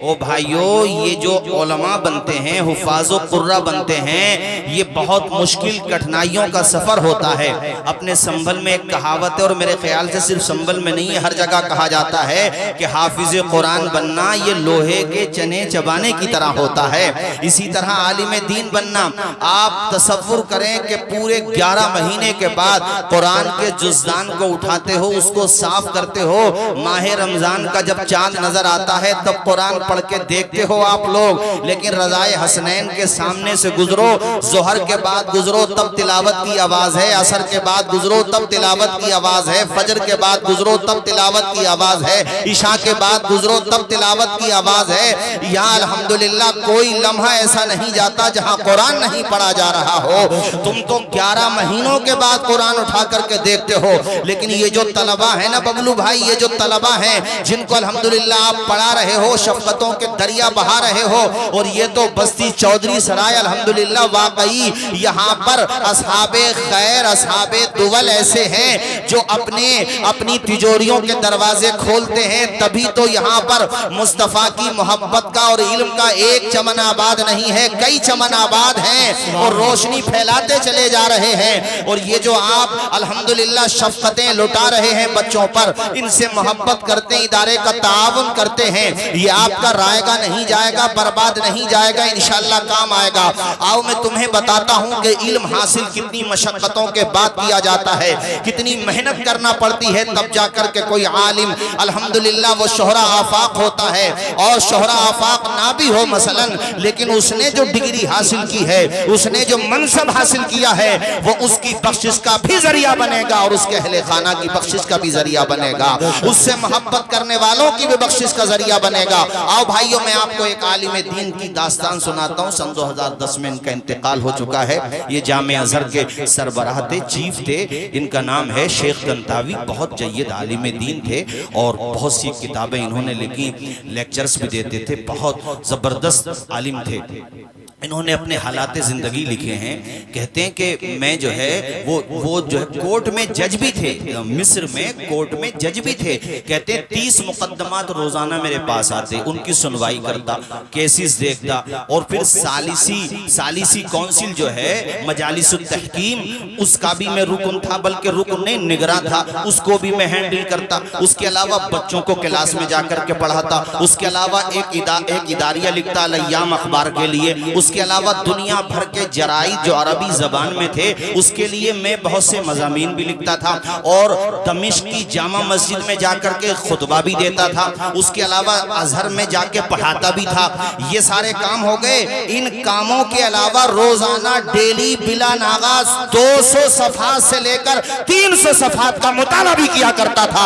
ओ भाइयों, ये जो उलमा बनते हैं, हुफ़ाज़ो कुर्रा बनते हैं, ये बहुत मुश्किल कठिनाइयों का सफ़र होता है। अपने संभल में एक कहावत है, और मेरे ख्याल से सिर्फ संभल में नहीं है, हर जगह कहा जाता है कि हाफिज़ कुरान बनना ये लोहे के चने चबाने की तरह होता है। इसी तरह आलिम दीन बनना, आप तसव्वुर करें कि पूरे 11 महीने के बाद कुरान के जुज़दान को उठाते हो, उसको साफ करते हो। माह रमज़ान का जब चांद नजर आता है तब कुरान पढ़ के देखते हो आप लोग, लेकिन रज़ाए हसनैन के सामने से गुजरो, जोहर के बाद गुजरो तब तिलावत की आवाज है, असर के बाद गुजरो तब तिलावत की आवाज है, फजर के बाद गुजरो तब तिलावत की आवाज है, इशा के बाद गुजरो तब तिलावत की आवाज है। यहाँ अल्हम्दुलिल्लाह कोई लम्हा ऐसा नहीं जाता जहाँ कुरान नहीं पढ़ा जा रहा हो। तुम तो 11 महीनों के बाद कुरान उठा करके देखते हो, लेकिन ये जो तलबा है ना बबलू भाई, ये जो तलबा है जिनको अल्हम्दुलिल्लाह आप पढ़ा रहे हो, शफ़क़तों के दरिया बहा रहे हो, और ये तो बस्ती चौधरी सराय अल्हम्दुलिल्लाह वाकई यहाँ पर असहाबे खैर, असहाबे दुवल ऐसे हैं जो अपनी तिजोरियों के दरवाजे खोलते हैं। तभी तो यहाँ पर मुस्तफ़ा की मोहब्बत का और इल्म का एक चमन आबाद नहीं है, कई चमन आबाद हैं और रोशनी फैलाते चले जा रहे हैं। और ये जो आप अल्हम्दुलिल्लाह शफ़क़तें लुटा रहे हैं बच्चों पर, इनसे मोहब्बत करते हैं, इदारे का ताउन करते हैं, ये आपका रायगा नहीं जाएगा, बर्बाद नहीं जाएगा, इंशाअल्लाह काम आएगा। आओ मैं तुम्हें बताता हूँ कि इल्म हासिल कितनी मशक्क़तों के बाद किया जाता है, कितनी मेहनत करना पड़ती है, तब जाकर के कोई आलिम अल्हम्दुलिल्लाह वो शोहरा आफाक होता है। और शोहरा आफाक ना भी हो मसलन, लेकिन उसने जो डिग्री हासिल की है, उसने जो मनसब हासिल किया है, वो उसकी बख्शिश का भी जरिया बनेगा और उसके अहले खाना की बख्शिश का भी जरिया बनेगा, उससे मोहब्बत करने वालों की भी बख्शिश का जरिया बनेगा। आओ भाइयों, मैं आपको एक आलिम दीन की दास्तान सुनाता हूँ। सन 2010 में इनका इंतकाल हो चुका है। ये जामे अजहर के सरबराह थे, चीफ थे। इनका नाम है शेख तंतावी। बहुत जय्यद आलिम दीन थे और बहुत सी किताबें इन्होंने लिखी, लेक्चर्स भी देते थे, बहुत जबरदस्त आलिम थे। इन्होंने अपने हालात ज़िंदगी लिखे हैं। कहते हैं कि मैं जो है वो जो है कोर्ट में जज भी थे, मिस्र में कोर्ट में जज भी थे। कहते हैं 30 मुकद्दमात रोजाना मेरे पास आते, उनकी सुनवाई करता, केसेस देखता, और फिर सालिसी काउंसिल जो है मजालिसुत तहकीम, उसका भी मैं रुकन था, बल्कि रुकन नहीं निगरां था, उसको भी मैं हैंडल करता। उसके अलावा बच्चों को क्लास में जाकर के पढ़ाता। उसके अलावा एक इदारिया लिखता अल-अय्याम अखबार के लिए। उसके अलावा दुनिया भर के जराइद जो अरबी जबान में थे उसके लिए मैं बहुत से मज़ामीन भी लिखता था, और दमिश्क की जामा मस्जिद में जाकर के खुतबा भी देता था। उसके अलावा अजहर में जाके पढ़ाता भी था। ये सारे काम हो गए। इन कामों के अलावा रोजाना डेली बिला नागाज 200 सफ़हात से लेकर 300 सफ़हात का मुताला भी किया करता था।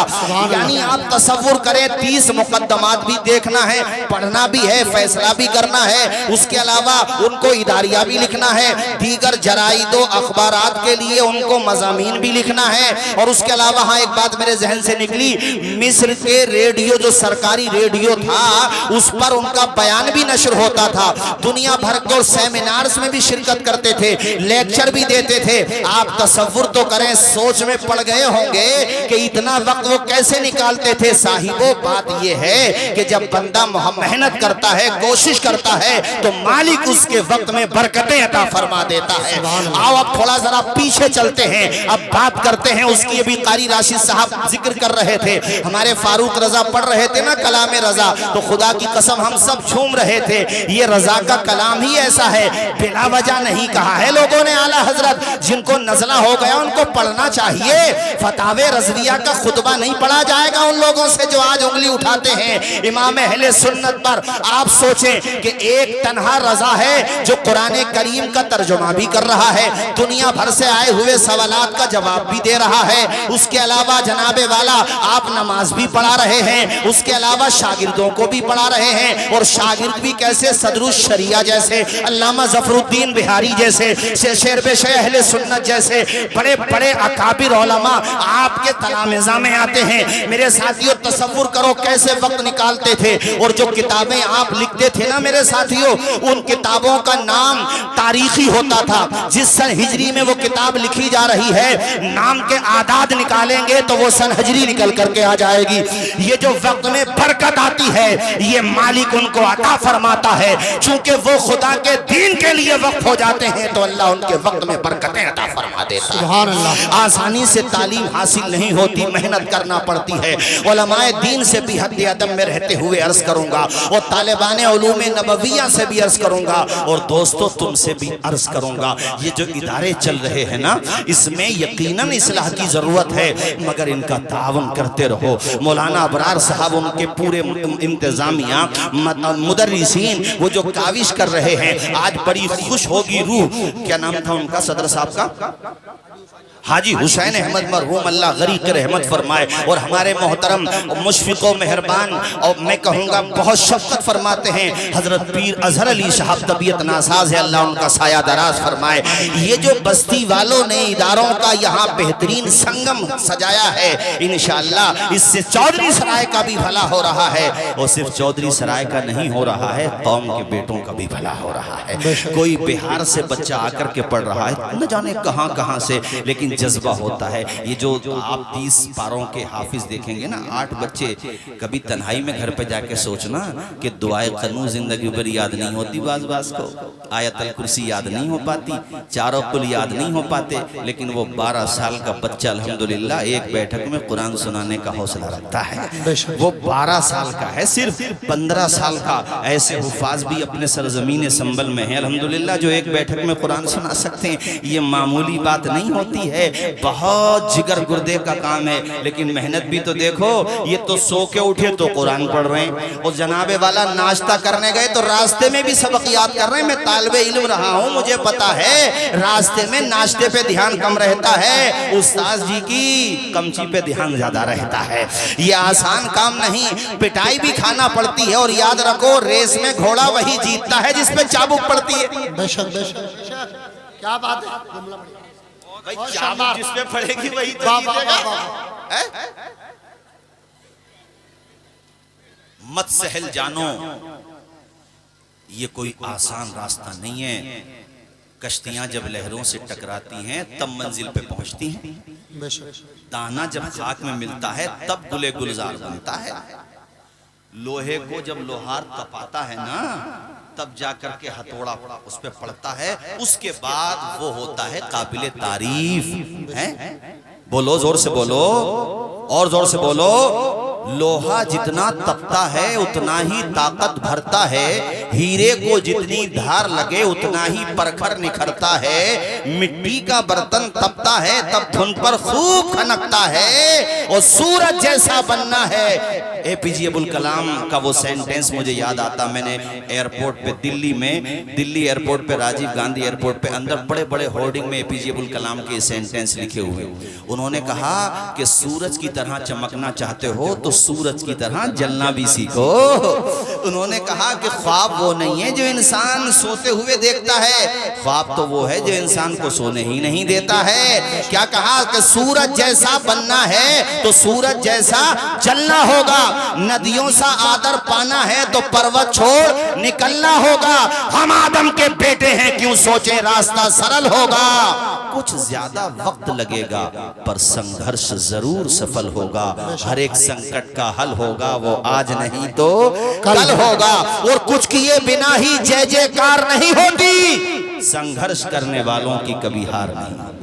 यानी आप तसव्वुर करें, 30 मुकद्दमात भी देखना है, पढ़ना भी है, फैसला भी करना है। उसके अलावा उनको इदारिया भी लिखना है, दीगर जराइदो अखबारात के लिए उनको मज़ामीन भी लिखना है। और उसके अलावा हाँ, एक बात मेरे जहन से निकली, मिस्र के रेडियो जो सरकारी रेडियो था उस पर उनका बयान भी नशर होता था। दुनिया भर के सेमिनार्स में भी शिरकत करते थे, लेक्चर भी देते थे। आप तसव्वुर तो करें, सोच में पड़ गए होंगे कि इतना वक्त वो कैसे निकालते थे। साहिबो, बात यह है कि जब बंदा मेहनत करता है, कोशिश करता है, तो मालिक उसके वक्त में बरकतें अता फरमा देता है। आओ अब थोड़ा जरा पीछे चलते हैं, अब बात करते हैं उसकी। अभी कारी राशिद साहब जिक्र कर रहे थे, हमारे फारूक रजा पढ़ रहे थे ना कलाम रजा, तो खुदा की कसम हम सब झूम रहे थे। ये रजा का कलाम ही ऐसा है, बिला वजह नहीं कहा है लोगों ने। आला हजरत जिनको नजला हो गया उनको पढ़ना चाहिए। फतावे रजविया का खुतबा नहीं पढ़ा जाएगा उन लोगों से जो आज उंगली उठाते हैं इमाम अहले सुन्नत पर। आप सोचें कि एक तन्हा रजा है जो कुरान करीम का तर्जुमा भी कर रहा है, दुनिया भर से आए हुए सवालात का जवाब भी दे रहा है। उसके अलावा जनाबे वाला आप नमाज भी पढ़ा रहे हैं, उसके अलावा शागिर्दों को भी पढ़ा रहे हैं। और शागिर्द भी कैसे, सदरुश शरिया जैसे, अल्लामा ज़फरुद्दीन बिहारी जैसे, शेरबे अहले सुन्नत जैसे बड़े बड़े अकाबिर उलमा आपके तलामिज़ा में आते हैं। मेरे साथियों, तसव्वुर करो कैसे वक्त निकालते थे। और जो किताबें आप लिखते थे ना मेरे साथियों, उन किताबों किताबों का नाम तारीखी होता था। जिस सन हिजरी में वो किताब लिखी जा रही है, नाम के आदाद निकालेंगे तो वो सन हिजरी निकल करके आ जाएगी। ये जो वक्त में बरकत आती है, ये मालिक उनको अता फरमाता है। चूंकि वो खुदा के दीन के लिए वक्फ हो जाते हैं तो अल्लाह उनके वक्त में बरकतें अता फरमा देता है। सुभान अल्लाह। आसानी से तालीम हासिल नहीं होती, मेहनत करना पड़ती है। उलमाए दीन से भी हद अदब में रहते हुए अर्ज करूंगा, और तालिबान उलूम नबविया से भी अर्ज करूंगा, और दोस्तों तुमसे भी अर्ज करूंगा, ये जो इदारे चल रहे हैं ना, इसमें यकीनन इस्लाह की जरूरत है, मगर इनका तावन करते रहो। मौलाना अबरार साहब, उनके पूरे इंतजामिया, मुदर्रिसीन, वो जो काविश कर रहे हैं, आज बड़ी खुश होगी रूह। क्या नाम था उनका सदर साहब का? हाजी हुसैन अहमद मरहूम, अल्लाह गरीब के रहमत फरमाए। और हमारे मोहतरम मुशफिक व मेहरबान, और मैं कहूँगा बहुत शफकत फरमाते हैं, हजरत पीर अजहर अली साहब तबीयत नासाज है, अल्लाह उनका साया दराज फरमाए। ये जो बस्ती वालों ने इदारों का यहाँ बेहतरीन संगम सजाया है, इंशाअल्लाह इससे चौधरी सराय का भी भला हो रहा है, और सिर्फ चौधरी सराय का नहीं हो रहा है, कौम के बेटों का भी भला हो रहा है। कोई बिहार से बच्चा आकर के पढ़ रहा है, न जाने कहाँ कहाँ से, लेकिन जज्बा होता है। ये जो आप 30 पारों के हाफिज देखेंगे ना, 8 बच्चे, कभी तन्हाई में घर पे जाके सोचना कि दुआए क़नून जिंदगी भर याद नहीं होती, बाज को आयतल कुर्सी याद नहीं हो पाती, चारों कुल याद नहीं हो पाते, लेकिन वो 12 साल का बच्चा अल्हम्दुलिल्लाह एक बैठक में कुरान सुनाने का हौसला रखता है। वो 12 साल का है, सिर्फ 15 साल का। ऐसे हुफाज भी अपने सरजमीन संबल में है अल्हम्दुलिल्लाह, जो एक बैठक में कुरान सुना सकते हैं। ये मामूली बात नहीं होती है, बहुत जिगर गुर्दे का काम है। लेकिन मेहनत भी तो देखो, ये तो सो के उठे तो कुरान पढ़ रहे हैं, और जनाबे वाला नाश्ता करने गए तो रास्ते में भी सबक याद कर रहे हैं। मैं तालिबे इल्म रहा हूँ, मुझे पता है रास्ते में नाश्ते पे ध्यान कम रहता है, उस्ताद जी की कमची पे ध्यान ज्यादा रहता है। ये आसान काम नहीं, पिटाई भी खाना पड़ती है। और याद रखो, रेस में घोड़ा वही जीतता है जिसपे चाबुक पड़ती है। बेशक बेशक, क्या बात है भाई, चाबुक जिस पे पड़ेगी वही तो जीतेगा। मत सहल जानो, ये कोई आसान रास्ता नहीं है। कश्तियां जब लहरों से टकराती हैं तब मंजिल पे पहुंचती हैं। दाना जब खाक में मिलता है तब गुले गुलजार बनता है। लोहे को जब लोहार तपाता है ना, तब जाकर के हथौड़ा उस पे पड़ता है, उसके बाद वो होता है काबिले तारीफ है। बोलो, जोर से बोलो, और जोर से बोलो। लोहा जितना तपता है उतना ही ताकत भरता है, हीरे को जितनी धार लगे उतना ही परखर निखरता है। मिट्टी का बर्तन तपता है तब धुन पर खूब खनकता है, और सूरज जैसा बनना है। एपीजे अब्दुल कलाम का वो सेंटेंस मुझे याद आता। मैंने एयरपोर्ट पे दिल्ली एयरपोर्ट पे, राजीव गांधी एयरपोर्ट पे, अंदर बड़े बड़े होर्डिंग में एपीजे अब्दुल कलाम के सेंटेंस लिखे हुए। उन्होंने कहा कि सूरज की तरह चमकना चाहते हो तो सूरज की तरह जलना भी सीखो। उन्होंने कहा कि ख्वाब वो नहीं है जो इंसान सोते हुए देखता है, ख्वाब तो वो है जो इंसान को सोने ही नहीं देता है। क्या कहा कि सूरज जैसा बनना है तो सूरज जैसा जलना होगा। नदियों सा आदर पाना है तो पर्वत छोड़ निकलना होगा। हम आदम के बेटे हैं, क्यों सोचे रास्ता सरल होगा। कुछ ज्यादा वक्त लगेगा पर संघर्ष जरूर सफल होगा। हर एक संकट का हल होगा, वो आज नहीं तो कल होगा। और कुछ किए बिना ही जय जयकार नहीं होती, संघर्ष करने वालों की कभी हार नहीं।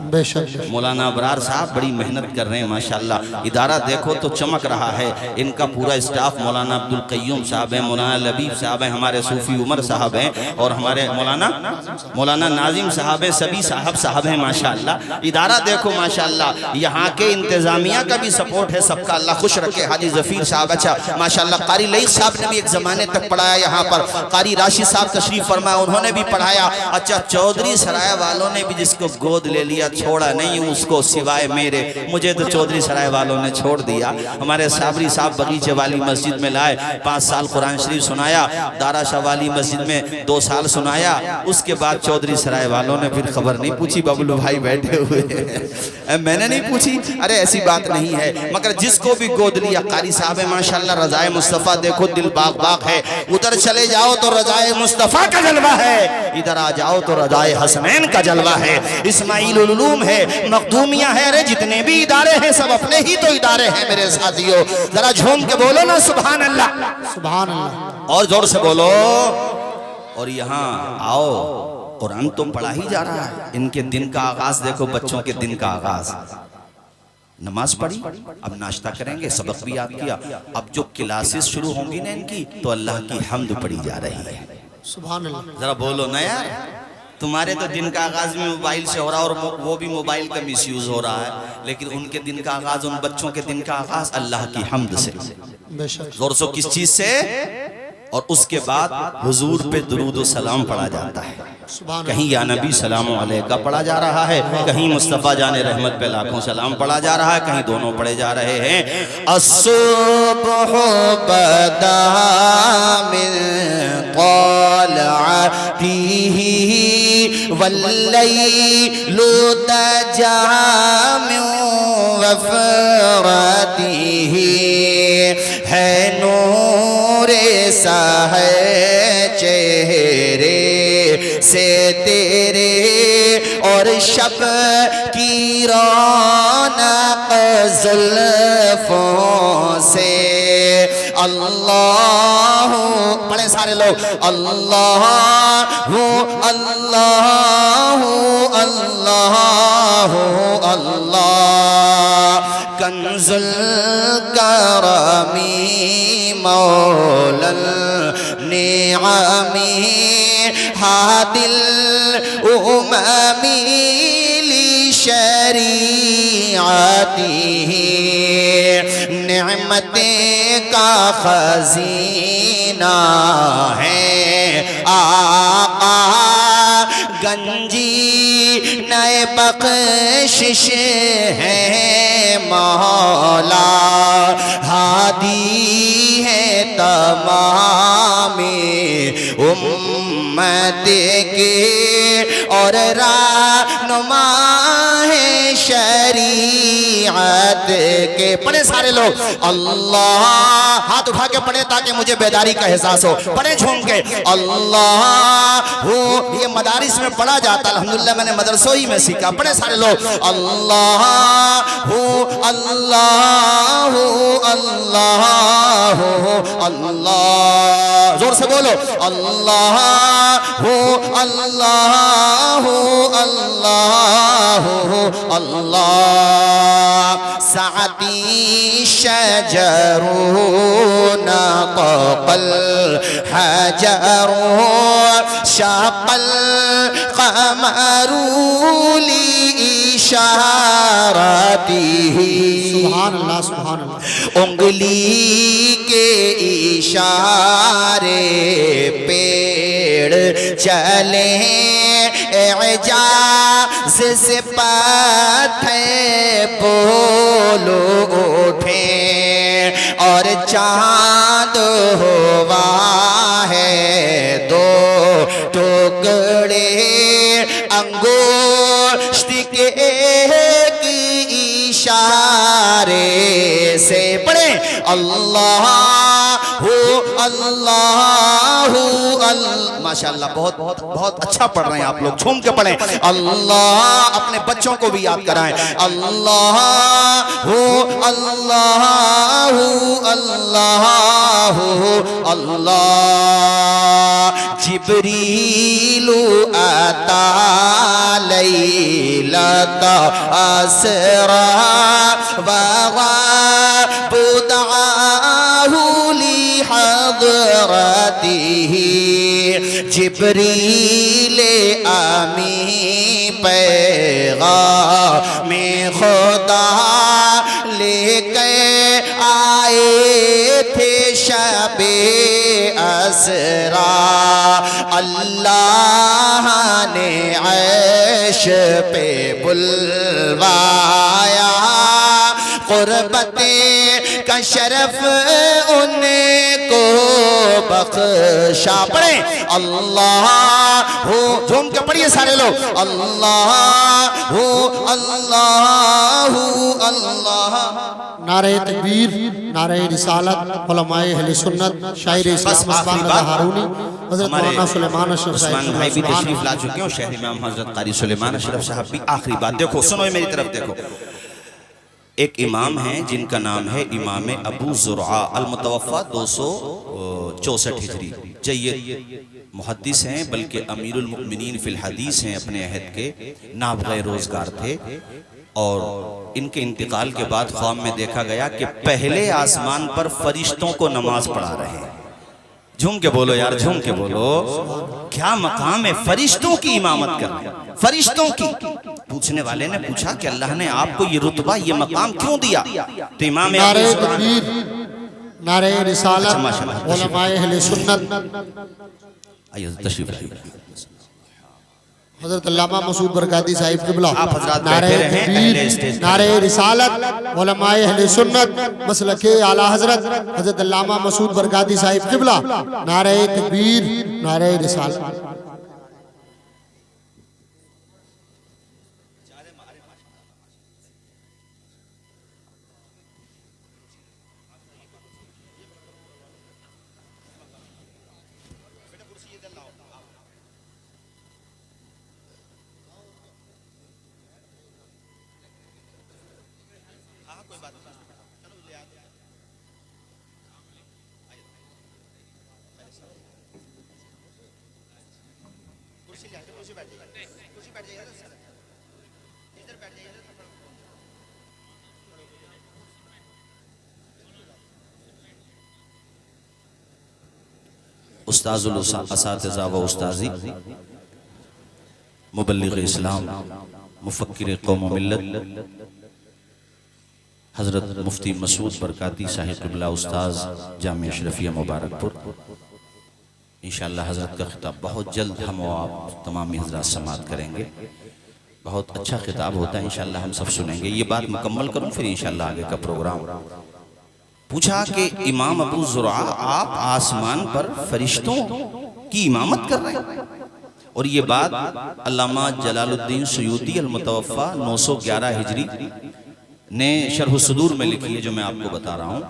मौलाना अबरार साहब बड़ी मेहनत कर रहे हैं माशाल्लाह। इदारा देखो तो चमक रहा है। इनका पूरा स्टाफ, मौलाना अब्दुल कय्यूम साहब हैं, मौलाना लबीब साहब हैं, हमारे सूफी उमर साहब हैं, और हमारे मौलाना नाजिम साहब हैं, सभी साहब हैं माशाल्लाह। इदारा देखो माशाल्लाह। यहाँ के इंतजामिया का भी सपोर्ट है, सबका अल्लाह खुश रखे। हाजी जफीर साहब, अच्छा माशाल्लाह। कारी लईक साहब ने भी एक जमाने तक पढ़ाया यहाँ पर। कारी राशिद साहब तशरीफ फरमाया, उन्होंने भी पढ़ाया। अच्छा, चौधरी सराय वालों ने भी जिसको गोद ले लिया, छोड़ा नहीं हूँ उसको सिवाय मेरे, मुझे तो चौधरी सराय वालों ने छोड़ दिया। हमारे साबरी साहब बगीचे वाली मस्जिद में लाए, 5 साल कुरान शरीफ सुनाया, दारा शाह वाली मस्जिद में 2 साल सुनाया। उसके बाद चौधरी सराय वालों ने फिर खबर नहीं पूछी, बबलू भाई बैठे हुए मैंने नहीं पूछी, अरे ऐसी बात नहीं है। मगर जिसको भी गोद लिया, कारी साहब है माशाल्लाह, रजाए मुस्तफ़ा देखो दिल बाग बाग है। उधर चले जाओ तो रजाए मुस्तफ़ा का जलवा है, इधर आ जाओ तो रजाए हसनैन का जलवा है। इस्माइल उल उलूम है, मखदूमिया है, रे जितने भी इदारे हैं सब अपने ही तो इदारे हैं मेरे साथियों। जरा झूम के बोलो ना सुभान अल्लाह, सुभान अल्लाह, और जोर से बोलो। और यहाँ आओ, कुरान तो पढ़ा ही जा रहा है। इनके दिन का आगाज देखो, बच्चों के दिन का आगाज, नमाज पढ़ी, अब नाश्ता करेंगे, सबक भी याद किया। अब जो क्लासेस शुरू होंगी ना इनकी, तो अल्लाह की हम्द पढ़ी जा रही है। सुभान अल्लाह, जरा बोलो ना यार। तुम्हारे तो दिन का आगाज भी मोबाइल से हो रहा है, और वो भी मोबाइल का मिसयूज हो रहा है, लेकिन उनके दिन का आगाज, उन बच्चों के दिन का आगाज अल्लाह की हम्द से, जोर से, किस चीज से? और उसके बाद हुजूर पे दुरूद व सलाम पढ़ा जाता है। कहीं या नबी सलाम अलैका पढ़ा जा रहा है, कहीं मुस्तफ़ा जाने रहमत पे लाखों सलाम पढ़ा जा रहा है, कहीं दोनों पढ़े जा रहे हैं। अस्सुबह बदा मिन क़लअतिही वल्लैलु तजा मिन वफ़रतिही, है नूरे सा है चेहरे से तेरे, और शब की रौनक ज़ुल्फ़ों से। अल्लाह, पढ़े सारे लोग, अल्लाह अल्लाह अल्लाह अल्लाह, कंजुल करमी मौलल निअमी, हादिल उममी ली शरीअतिही, नेमतें का खजीना है आका, गंजी नए बख्शिश है मौला, हादी है तमामी उम्मत के, और रहनुमा है शरीअत के। पढ़े सारे लोग, अल्लाह, हाथ उठा के पढ़े ताकि मुझे बेदारी का एहसास हो। पढ़े झूम के, अल्लाह। ये मदारिस में पढ़ा जाता, अल्हम्दुलिल्लाह मैंने मदरसों ही में सीखा। पढ़े सारे लोग, अल्लाह अल्लाह अल्लाह अल्लाह, जोर से बोलो, अल्लाह अल्लाह अल्लाह अल्लाह। सादी शजरून क़ल हजरू, शाक़ल क़मरू ली इशारतिही, सुभान अल्लाह, सुभान अल्लाह। उंगली के इशारे पेड़ चले, एजाज से पत्थर बोलो उठे, और चाँद हुआ है 2 टुकड़े, अंगूष्ठ के इशारे से। पढ़े, अल्लाह अल्लाह अल्लाह, माशाअल्लाह, बहुत बहुत बहुत अच्छा पढ़ रहे हैं आप लोग, झूम के पढ़ें। अल्लाह, अपने बच्चों को भी याद कराएं, अल्लाह अल्लाह अल्लाह अल्लाह। जिब्रीलु अता लैलता असरा वग़ाबुदअहु लिहज़रतिही, जिब्रीले आमी पैगाम खुदा लेके आए थे शबे असरा अल्लाह ने ऐश पे बुलवाया, क़ुर्बते का शरफ उनको बख्शा। पढ़े अल्लाह हो, झूम के पढ़िए सारे लोग, अल्लाह हो अल्लाह अल्लाह। नारे तकबीर, नारे रिसालत, उलमाए अहले सुन्नत, शायर इस्लाम हारूनी हज़रत मौलाना सुलेमान अशरफ उस्मान भाई भी तशरीफ ला चुके हैं और शहर इमाम हज़रत क़ारी सुलेमान अशरफ साहब भी। आखिरी बात देखो, सुनो मेरी तरफ देखो। एक इमाम हैं जिनका नाम है इमाम अबू ज़ुरआ अल-मुतवफ़्फ़ा 264 हिजरी। जय्यद मुहद्दिस हैं, बल्कि अमीरुल मुमिनीन फिल हदीस हैं, अपने अहद के नाबग़े रोज़गार थे। और इनके इंतकाल के बाद ख्वाब में देखा गया कि पहले आसमान पर फरिश्तों को नमाज पढ़ा रहे हैं। झूम के बोलो यार, झूम के बोलो, क्या मकाम है, फरिश्तों की इमामत कर रहे हैं, फरिश्तों की। पूछने वाले ने पूछा कि अल्लाह ने आपको ये रुतबा, ये मकाम क्यों दिया? तो इमाम नारे तकबीर, नारे रिसालत, उलमाए अहले सुन्नत, आइए तशरीफ लाइए। हज़रत अल्लामा मसूद बरकाती साहिब क़िबला, आप हज़रात नारे बैठे रहें, तकबीर, अहले स्टेज पे। नारे रिसालत, उलमाए अहले सुन्नत, मसलके आला हज़रत हज़रत अल्लामा मसूद बरकाती साहिब क़िबला, नारे तकबीर, नारे रिसालत। उस्ताज़ुल असातिज़ा व उस्ताज़ी, मुबल्लिग़ इस्लाम, मुफ़क्किर कौम व मिल्लत, हज़रत मुफ्ती मसूद बरकाती साहिब क़िबला उस्ताज़ जामिया अशरफिया मुबारकपुर। इंशाअल्लाह हज़रत का खिताब बहुत जल्द हम और आप तमाम हज़रात समाअत करेंगे। बहुत अच्छा खिताब होता है, इंशाअल्लाह हम सब सुनेंगे। ये बात मुकम्मल करूँ फिर इंशाअल्लाह आगे का प्रोग्राम। पूछा कि इमाम अबू ज़ुरआ, आप आसमान पर फरिश्तों की इमामत कर रहे हैं? और ये बात अल्लामा जलालुद्दीन सुयूती अल-मुतवफ़्फ़ा 911 हिजरी ने शरह सुदूर में लिखी है, जो मैं आपको बता रहा हूँ।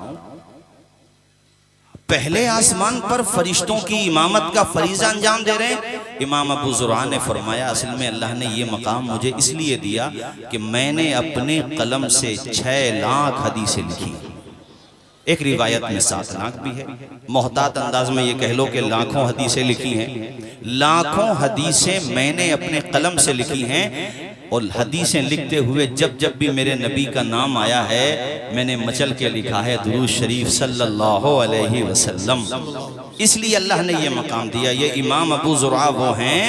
पहले आसमान पर फरिश्तों की इमामत का फरीज़ा अंजाम दे रहे हैं। इमाम अबू ज़ुरआ ने फरमाया, असल में अल्लाह ने ये मकाम मुझे इसलिए दिया कि मैंने अपने कलम से 6 लाख हदीसें लिखी। एक रिवायत में 7 लाख भी है। मोहतात अंदाज में ये कह लो कि लाखों हदीसें लिखी हैं। लाखों हदीसें मैंने अपने कलम से लिखी हैं। और हदीसें लिखते हुए जब जब भी मेरे नबी का नाम आया है, मैंने मचल के लिखा है दुरूद शरीफ सल्लल्लाहु अलैहि वसल्लम। इसलिए अल्लाह ने ये मकाम दिया। ये इमाम अबू ज़ुरआ वो हैं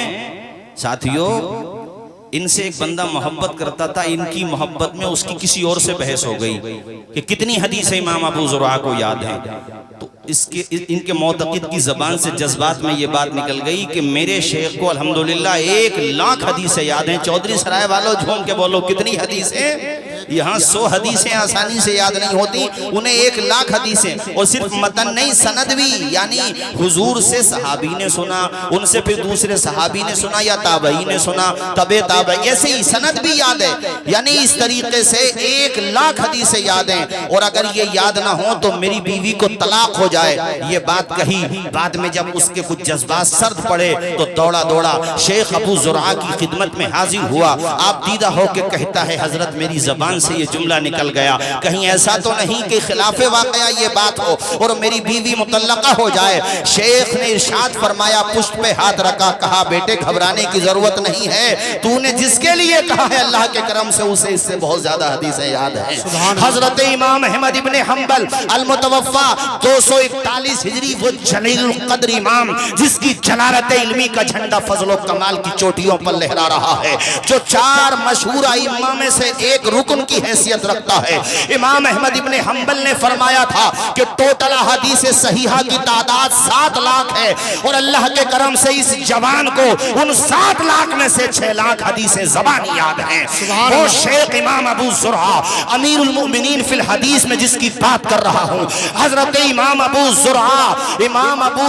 साथियों, इनसे एक बंदा मोहब्बत करता था, इनकी मोहब्बत में उसकी किसी और से बहस हो गई कि कितनी हदीसें इमाम अबू ज़ुरआ को याद हैं। तो इनके मोतक़िद की ज़बान से जज्बात में ये बात निकल गई कि मेरे शेख को अल्हम्दुलिल्लाह 1 लाख हदीसें याद हैं। चौधरी सराय वालों झूम के बोलो, कितनी हदीसें? यहाँ 100 हदीसें आसानी से याद नहीं होती, उन्हें 1 लाख हदीसें। और सिर्फ मतन नहीं, सनद भी, यानी हुजूर से सहाबी ने सुना, उनसे फिर दूसरे सहाबी ने सुना या ताबई ने सुना, तबे ताबई, ऐसे ही सनद भी याद है। यानी इस तरीके से 1 लाख हदीसें याद हैं। और अगर ये याद ना हो तो मेरी बीवी को तलाक हो जाए, ये बात कही। बाद में जब उसके कुछ जज्बात सर्द पड़े तो दौड़ा दौड़ा शेख अबू ज़ुरआ की खिदमत में हाजिर हुआ। आप दीदा हो के कहता है, हजरत मेरी जबान से ये जुमला निकल गया, कहीं ऐसा तो नहीं कि खिलाफे वाक़या ये बात हो और मेरी बीवी मुतल्लका हो जाए। शेख ने इरशाद फरमाया, पुष्ट पे हाथ रखा, कहा बेटे घबराने की जरूरत नहीं है, तूने जिसके लिए कहा है अल्लाह के करम से उसे इससे बहुत ज्यादा हदीसें याद हैं। हजरत इमाम अहमद इब्ने हंबल अल-मुतवफ़्फ़ा 241 हिजरी, वो जलीलुल क़द्र इमाम जिसकी जलालत इल्मी का झंडा फजलो कमाल की चोटियों पर लहरा रहा है, जो 4 मशहूर आइम्मा में से एक रुकन की हैसियत रखता है। इमाम अहमद इब्ने हम्बल ने फरमाया था कि टोटल हदीस सहीहा की तादाद 7 लाख है, और अल्लाह के करम से इस जवान को उन 7 लाख में से 6 लाख हदीसें ज़बानी याद हैं। वो शेख इमाम अबू ज़ुरआ अमीरुल मोमिनीन फिल हदीस में जिसकी बात कर रहा हूँ, हजरत इमाम अबू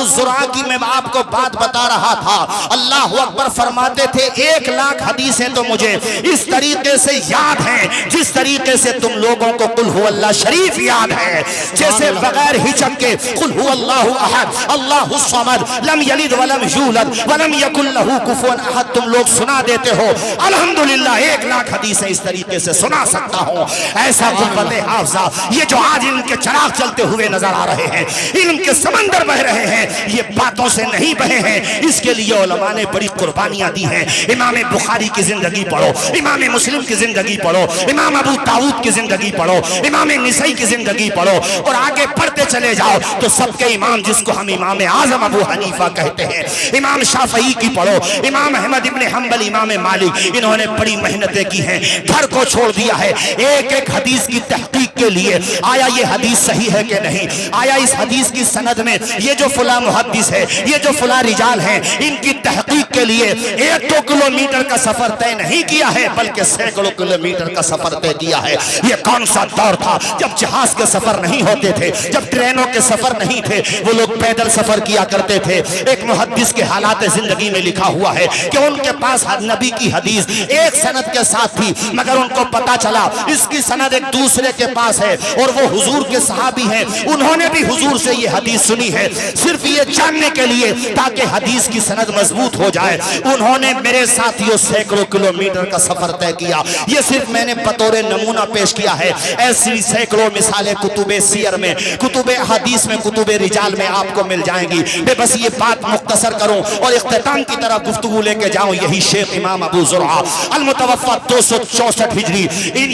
ज़ुरआ की मैं आपको बात बता रहा था। अल्लाह अकबर फरमाते थे 1 लाख हदीसें तो मुझे इस तरीके से याद हैं जिस तरीके से तुम लोगों को कुल हु अल्लाह शरीफ याद है। जैसे बगैर हिचक के कुल हु अल्लाहु अहद अल्लाहु समद लम यलिद वलम यूलद वलम यकुल लहू कुफुवन अहद तुम लोग सुना देते हो। अल्हम्दुलिल्लाह 1 लाख हदीसें इस तरीके से सुना सकता हूँ। ऐसा गुर्बत हाफ़िज़ा ये जो आज इनके चराग चलते हुए नजर आ रहे हैं, इनके समंदर बह रहे हैं, ये बातों से नहीं बहे हैं। इसके लिए उलमा ने बड़ी कुर्बानियां दी हैं। इमाम बुखारी की जिंदगी पढ़ो, इमाम मुस्लिम की जिंदगी पढ़ो, इमाम अबू दाऊद की जिंदगी पढ़ो, इमाम निसाई की जिंदगी पढ़ो, और आगे पढ़ते चले जाओ तो सबके इमाम जिसको हम इमाम आजम अबू हनीफा कहते हैं, इमाम शाफई की पढ़ो, इमाम अहमद इब्ने हम्बल, इमाम मालिक, इन्होंने बड़ी मेहनतें की हैं, घर को छोड़ दिया है एक एक हदीस की तहकीक के लिए। आया ये हदीस सही है कि नहीं, आया इस हदीस की सनद में ये जो फुला मुहद्दिस है, ये जो फुला रिजाल है, इनकी तहकीक के लिए 1-2 किलोमीटर का सफर तय नहीं किया है, बल्कि सैकड़ों किलोमीटर का सफर तय किया है। ये कौन सा दौर था जब जहाज के सफर नहीं होते थे, जब ट्रेनों के सफर नहीं थे, वो लोग पैदल सफर किया करते थे। एक मुहद्दिस के हालात जिंदगी में लिखा हुआ है कि उनके पास नबी की हदीस एक सनद के साथ थी, मगर उनको पता चला इसकी सनद एक दूसरे के पास है, और वो हुजूर के सहाबी हैं, उन्होंने भी हुजूर से ये हदीस सुनी है। सिर्फ ये जानने के लिए ताकि हदीस की सनद मजबूत हो जाए, उन्होंने मेरे साथियों सैकड़ों किलोमीटर का सफर तय किया। ये सिर्फ मैंने बतौर नमूना पेश किया है, ऐसी सैकड़ों मिसालें कुतुबे सियर में, कुतुबे हदीस में, कुतुबे रिजाल में आपको मिल जाएंगी। मैं बस ये बात मुख्तसर करूं और इख्तिताम की तरफ गुफ्तगू लेके जाऊं। यही शेख इमाम अबू ज़ुरआ अल-मुतवफ़्फ़ा 264 हिजरी,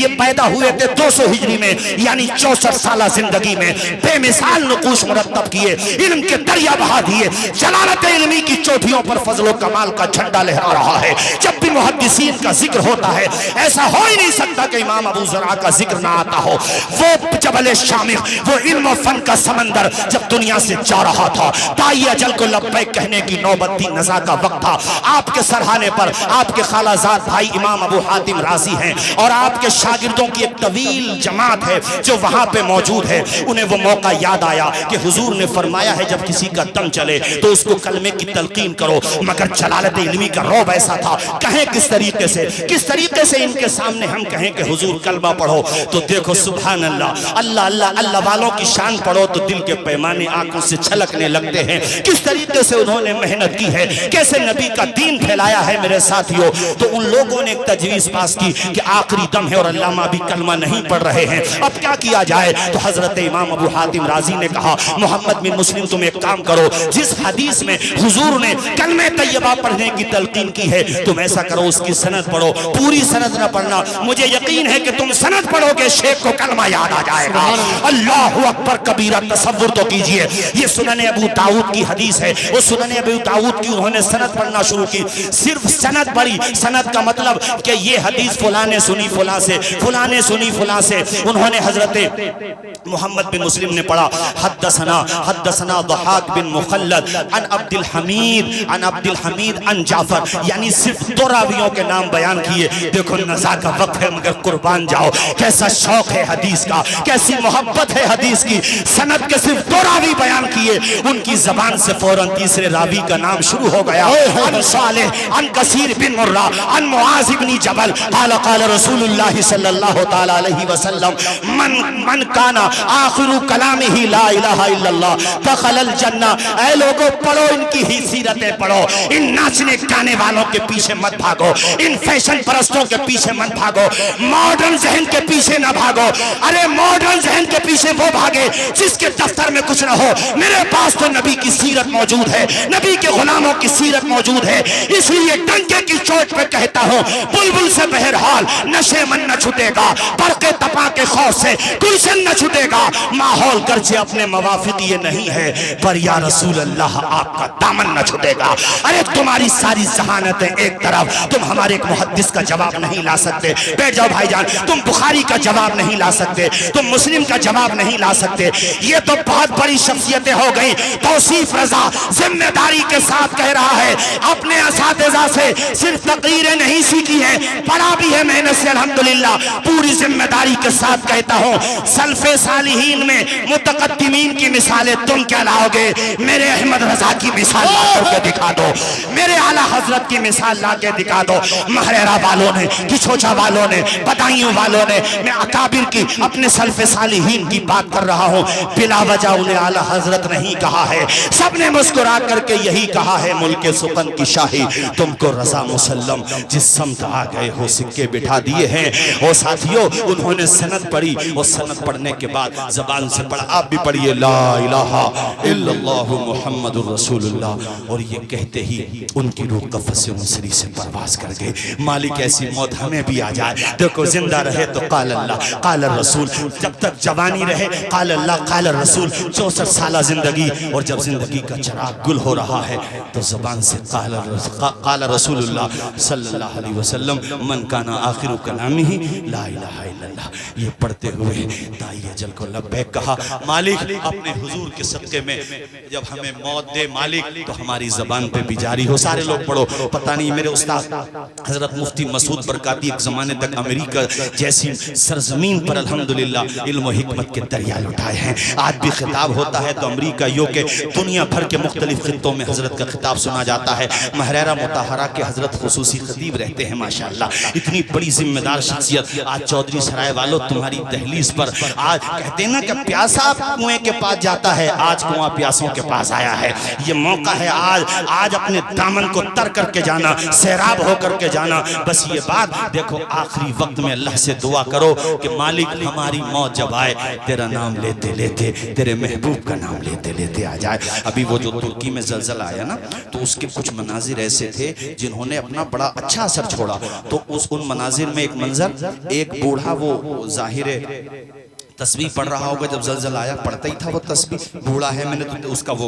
ये पैदा हुए थे 200 हिजरी में, यानी 64 साल जिंदगी में बेमिसाल नुकूश मुरत्तब किए, इल्म के दरिया बहा दिए, जलालत इल्मी की चोटियों पर फजलो कमाल का झंडा लहरा रहा है। जब भी मुहद्दिसीन का जिक्र होता है, ऐसा हो ही नहीं सकता कि इमाम अबू ज़ुरआ का जिक्र ना आता हो। वो जबल शामिख, वो इल्म फन का समंदर जब दुनिया से जा रहा था, दाई अजल को लब्बैक कहने की नौबत थी, नज़ा का वक्त था। आपके सरहाने पर आपके खालाजाद भाई इमाम अबू हातिम राजी हैं, और आपके शागिर्दों की एक तवील जमात है जो वहां पे मौजूद है। उन्हें वो मौका याद आया कि हुजूर ने फरमाया है जब किसी का दम चले तो उसको कलमे की तलकीन करो, मगर जलालत इल्मी का रौब ऐसा था, कहें किस तरीके से इनके सामने हम कहें कि हुजूर कलमा पढ़ो, तो देखो सुभान अल्लाह, अल्लाह अल्लाह अल्लाह वालों की शान पढ़ो तो दिल के पैमाने आंखों से छलकने लगते हैं। किस तरीके से उन्होंने मेहनत की है, कैसे नबी का दीन फैलाया है मेरे साथियों। तो उन लोगों ने एक तजवीज पास की कि आखिरी दम है और अल्लामा भी कलमा नहीं पढ़ रहे हैं, अब क्या किया जाए। तो हजरत इमाम अबू हातिम राजी ने कहा, मोहम्मद बिन मुस्लिम तुम एक काम करो, जिस हदीस में हुजूर ने कलमे तैयबा पढ़ने की तलकीन की है तुम ऐसा करो उसकी सनद पढ़ो, पूरी सनद न पढ़ना, मुझे यकीन है कि तुम सनद पढ़ोगे शेख को कलमा याद आ जाएगा। अल्लाहु अकबर कबीरा, तसव्वुर तो कीजिए, ये सुनन अबू दाऊद की हदीस है, वो सुनन अबू दाऊद की उन्होंने सनद पढ़ना शुरू की, सिर्फ सनद पढ़ी। सनद का मतलब कि ये हदीस फलाने सुनी फला से, फलाने सुनी फला से। उन्होंने हजरत मोहम्मद बिन मुस्लिम ने पढ़ा, हद्दसना दहाक बिन मुखल्लद अन अब्दुल हमीद अन जाफर, यानी सिर्फ 2 रावियों के नाम बयान किए। देखो नज़ा का वक्त है मगर कुर्बान जाओ, कैसा शौक है हदीस का, कैसी मोहब्बत है हदीस की। सनद के सिर्फ 2 रावी बयान किए, उनकी जबान से फौरन तीसरे रावी का नाम शुरू हो गया। अन सालेह अन कसीर बिन मुर्रा अन मुआज इब्न जबल क़ाल क़ाल रसूलुल्लाह सल्लल्लाहु तआला अलैहि वसल्लम मन काना आखिरु कलामिही ला इलाहा इल्लल्लाह दखलल जन्नह। ऐ लोगों पढ़ो, इनकी ही सीरतें पढ़ो, इन नाचने गाने वालों के पीछे मत भागो, इन फैशन परस्तों के पीछे मत भागो, मॉडर्न जहन के पीछे ना भागो। अरे मॉडर्न जहन के पीछे वो भागे जिसके दफ्तर में कुछ ना हो, मेरे पास तो नबी की सीरत मौजूद है, नबी के गुलामों की सीरत मौजूद है। इसलिए डंके की चोट पे कहता हूँ, बुलबुल से बहरहाल नशे मन न छूटेगा, बरके तपा के खौफ से गुलशन न छूटेगा। माहौल गर्चे अपने मवाफिक ये नहीं है, पर या रसूल अल्लाह आपका दामन न छूटेगा। अरे तुम्हारी सारी जहानतें एक तरफ, तुम हमारे एक मुहद्दिस का जवाब नहीं ला सकते। बैठ जाओ भाईजान, तुम बुखारी का जवाब नहीं ला सकते, तुम मुस्लिम का जवाब नहीं ला सकते। ये तो बहुत बड़ी शख्सियतें हो गई। तौसीफ रजा जिम्मेदारी के साथ कह रहा है, अपने असातिज़ा से सिर्फ तकरीरें नहीं सीखी है, पढ़ा भी है मेहनत से अल्हम्दुलिल्लाह। पूरी जिम्मेदारी के साथ कहता हूँ, सल्फे सालिहीन में मुतकद्दिमीन की मिसालें तुम क्या लाओगे? मेरे अहमद रजा की मिसाल ला करके दिखा दो, मेरे आला हजरत की मिसाल ला के दिखा दो। महरेरा वालों ने, किछोचा वालों ने, बदायूं वालों ने, मैं अकाबिर की, अपने सल्फे सालिहीन की बात कर रहा हूँ। बिला वजह उन्हें आला हजरत नहीं कहा है, सबने मुस्कुरा करके यही कहा है, मुल्के सुकन की शाही तुमको रजा मुसल्लम, जिस समत आ गए हो सिक्के बिठा दिए हैं। और साथियों, उन्होंने सनद पढ़ी, और सनद पढ़ने के बाद जबान से पढ़ा, आप भी पढ़िए, ला इलाहा इल्लल्लाहु मुहम्मदुर रसूलुल्लाह। और ये कहते ही उनकी रूह कफ़स उनसरी से परवास कर गई। मालिक ऐसी मौत हमें भी आ जाए। देखो, जिंदा रहे तो काल अल्लाह काल रसूल, जब तक जवानी रहे काल अल्लाह काल रसूल। 64 साल जिंदगी, और जब जिंदगी का चिराग गुल हो रहा है तो जबान से काल रसूलुल्लाह सल्लल्लाहु अलैहि वसल्लम, मन काना आखिरु कलामिही ला इलाहा इल्लल्लाह, ये पढ़ते हुए दाई अजल को लब्बैक कहा। मालिक अपने हुजूर के सदके में जब हमें मौत दे मालिक, तो हमारी जबान पे भी जारी हो। सारे लोग पढ़ो। पता नहीं, मेरे उस्ताद हजरत मुफ्ती मसूद बरकाती एक जमाने तक अमेरिका जैसी सरजमीन पर अल्हम्दुलिल्लाह इल्म व हिकमत के दरिया लुटाए हैं। आज भी खिताब होता है तो अमेरिका के दुनिया भर के मुख्तलिफ खित्तों में हजरत का खिताब सुना जाता है। महरेरा मुताहरा के हजरत खुसूसी खतीब रहते हैं माशाअल्लाह। इतनी बड़ी जिम्मेदार शख्सियत। आज चौधरी सराय वालों, तुम्हारी दहलीज पर आज कहते हैं ना कि प्यासा कुएं के पास जाता है, आज कुआं प्यासों के पास आया है। ये मौका है आज अपने दामन को तर करके जाना, सैराब होकर के जाना। बस ये बात देखो, आखिरी वक्त में अल्लाह से दुआ करो कि मालिक हमारी मौत जब आए, तेरा नाम लेते लेते, तेरे महबूब का नाम लेते लेते आ जाए। अभी वो जो तुर्की में जलजला आया ना, तो उसके कुछ मनाजिर ऐसे थे जिन्होंने अपना बड़ा अच्छा असर छोड़ा। तो उन मनाजिर में एक मंजर, एक बूढ़ा वो जाहिर तस्बीह पढ़ रहा होगा, जब जलजला आया पढ़ता ही था वो तस्बीह। बूढ़ा है, मैंने तो उसका वो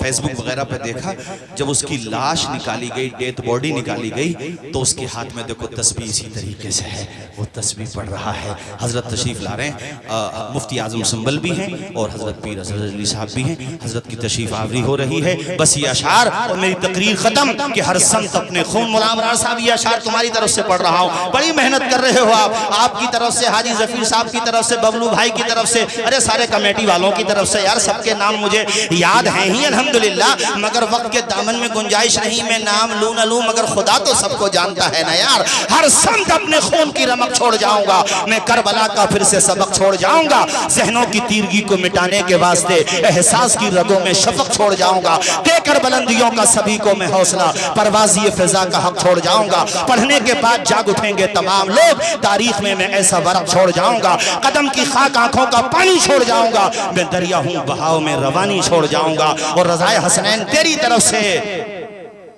फेसबुक वगैरह पे देखा, जब उसकी लाश निकाली गई, डेथ बॉडी निकाली गई, तो उसके हाथ में देखो तस्बीह इसी तरीके से है, वो तस्बीह पढ़ रहा है। हजरत तशरीफ ला रहे हैं, मुफ्ती आजम संबल भी हैं और हजरत पीर असगर अली साहब भी हैं। हजरत की तशरीफ आवरी हो रही है। बस ये अशार और मेरी तकरीर खत्म कि हर संत अपने खून। मुलाम राज साहब, ये अशार तुम्हारी तरफ से पढ़ रहा हूँ, बड़ी मेहनत कर रहे हो आप, आपकी तरफ से, हाजी जफीर साहब की तरफ से, बबलू भाई की तरफ से, अरे सारे कमेटी वालों की तरफ से। यार सबके नाम मुझे याद हैं ही अल्हम्दुलिल्लाह, मगर वक्त के दामन में गुंजाइश नहीं, मैं नाम लूं न लूं, मगर खुदा तो सबको जानता है ना यार। हर संत अपने खून की रमक छोड़ जाऊंगा, मैं करबला का फिर से सबक छोड़ जाऊंगा, जहनों की तीरगी को मिटाने के वास्ते एहसास की रगों में शफक छोड़ जाऊंगा, देकर बुलंदियों का सभी को मैं हौसला, परवाज़ी फिजा का हक छोड़ जाऊंगा। पढ़ने के बाद जाग उठेंगे तमाम लोग, तारीख में मैं ऐसा वरक छोड़ जाऊंगा, कदम की खाक आंखों का पानी छोड़ जाऊंगा, मैं दरिया हूं बहाव में रवानी छोड़ जाऊंगा, और रज़ाए हसनैन तेरी तरफ से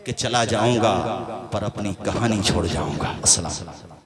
कि चला जाऊंगा पर अपनी कहानी छोड़ जाऊंगा। अस्सलाम।